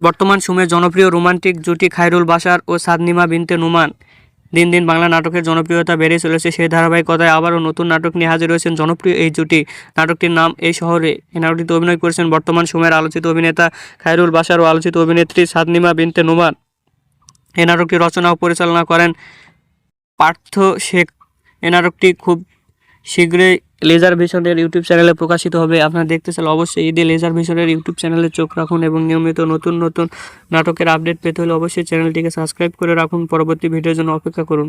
বর্তমান সময়ে জনপ্রিয় রোমান্টিক জুটি খায়রুল বাশার ও সাদনিমা বিনতে নোমান দিন দিন বাংলা নাটকের জনপ্রিয়তা বেড়ে চলেছে। সেই ধারাবাহিকতায় আবারও নতুন নাটক নিয়ে হাজির হয়েছেন জনপ্রিয় এই জুটি। নাটকটির নাম এই শহরে। এই নাটকটিতে অভিনয় করেছেন বর্তমান সময়ের আলোচিত অভিনেতা খায়রুল বাশার ও আলোচিত অভিনেত্রী সাদনিমা বিনতে নোমান। এই নাটকটি রচনা ও পরিচালনা করেন পার্থ শেখ। এই নাটকটি খুব শীঘ্রই লেজার ভিশনের ইউটিউব চ্যানেলে প্রকাশিত হবে। আপনারা দেখতে চাইলে অবশ্যই ঈদে লেজার ভিশনের ইউটিউব চ্যানেলে চোখ রাখুন এবং নিয়মিত নতুন নতুন নাটকের আপডেট পেতে হলে অবশ্যই চ্যানেলটিকে সাবস্ক্রাইব করে রাখুন। পরবর্তী ভিডিওর জন্য অপেক্ষা করুন।